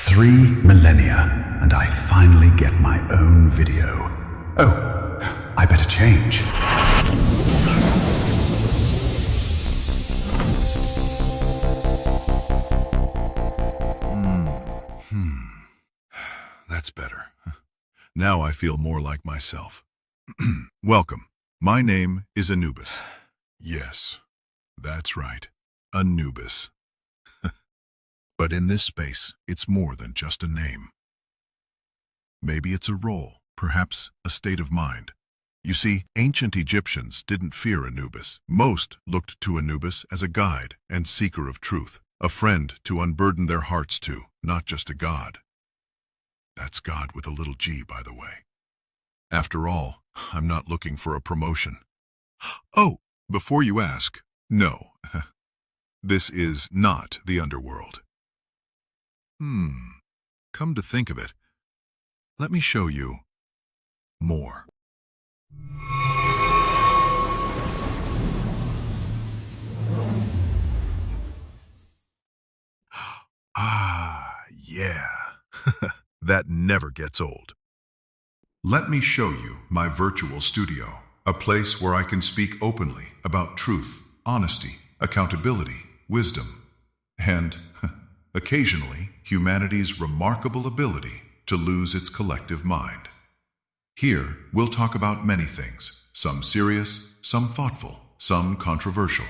3 millennia, and I finally get my own video. Oh, I better change. That's better. Now I feel more like myself. Welcome. My name is Anubis. Yes, that's right. Anubis. But in this space, it's more than just a name. Maybe it's a role, perhaps a state of mind. You see, ancient Egyptians didn't fear Anubis. Most looked to Anubis as a guide and seeker of truth, a friend to unburden their hearts to, not just a god. That's God with a little g, by the way. After all, I'm not looking for a promotion. Oh, before you ask, no. This is not the underworld. Come to think of it, let me show you more. Ah, yeah. That never gets old. Let me show you my virtual studio, a place where I can speak openly about truth, honesty, accountability, wisdom, and, occasionally, humanity's remarkable ability to lose its collective mind. Here, we'll talk about many things, some serious, some thoughtful, some controversial,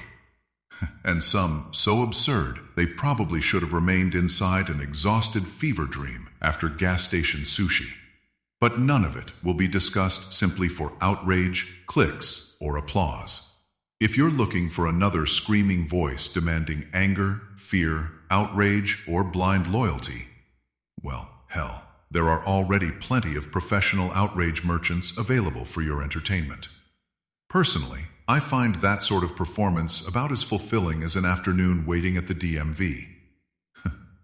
and some so absurd they probably should have remained inside an exhausted fever dream after gas station sushi. But none of it will be discussed simply for outrage, clicks, or applause. If you're looking for another screaming voice demanding anger, fear, outrage, or blind loyalty, well, hell, there are already plenty of professional outrage merchants available for your entertainment. Personally, I find that sort of performance about as fulfilling as an afternoon waiting at the DMV.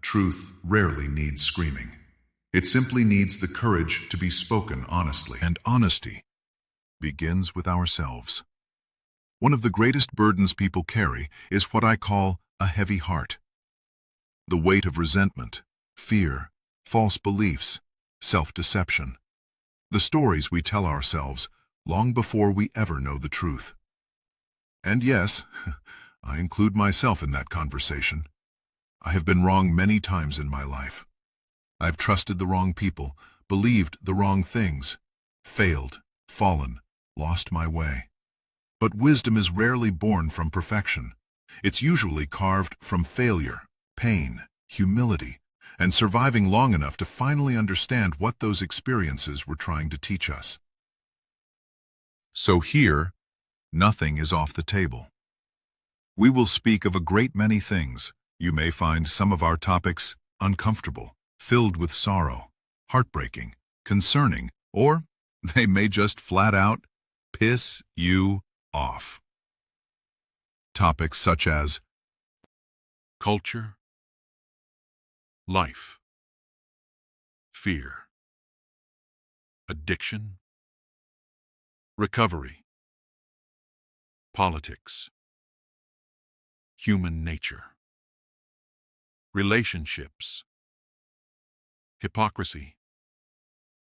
Truth rarely needs screaming. It simply needs the courage to be spoken honestly. And honesty begins with ourselves. One of the greatest burdens people carry is what I call a heavy heart. The weight of resentment, fear, false beliefs, self-deception. The stories we tell ourselves long before we ever know the truth. And yes, I include myself in that conversation. I have been wrong many times in my life. I've trusted the wrong people, believed the wrong things, failed, fallen, lost my way. But wisdom is rarely born from perfection. It's usually carved from failure, pain, humility, and surviving long enough to finally understand what those experiences were trying to teach us. So here, nothing is off the table. We will speak of a great many things. You may find some of our topics uncomfortable, filled with sorrow, heartbreaking, concerning, or they may just flat out piss you off. Topics such as culture, life, fear, addiction, recovery, politics, human nature, relationships, hypocrisy,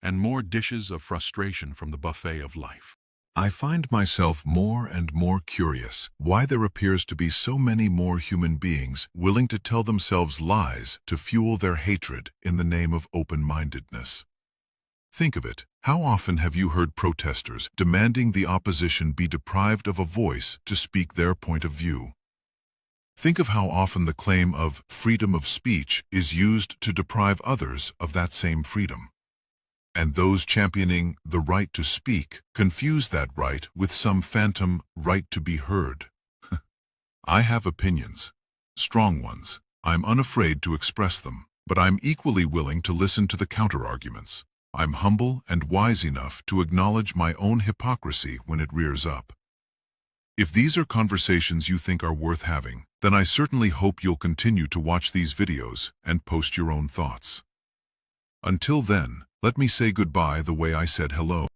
and more dishes of frustration from the buffet of life. I find myself more and more curious why there appears to be so many more human beings willing to tell themselves lies to fuel their hatred in the name of open-mindedness. Think of it. How often have you heard protesters demanding the opposition be deprived of a voice to speak their point of view? Think of how often the claim of freedom of speech is used to deprive others of that same freedom. And those championing the right to speak confuse that right with some phantom right to be heard. I have opinions, strong ones. I'm unafraid to express them, but I'm equally willing to listen to the counter-arguments. I'm humble and wise enough to acknowledge my own hypocrisy when it rears up. If these are conversations you think are worth having, then I certainly hope you'll continue to watch these videos and post your own thoughts. Until then, let me say goodbye the way I said hello.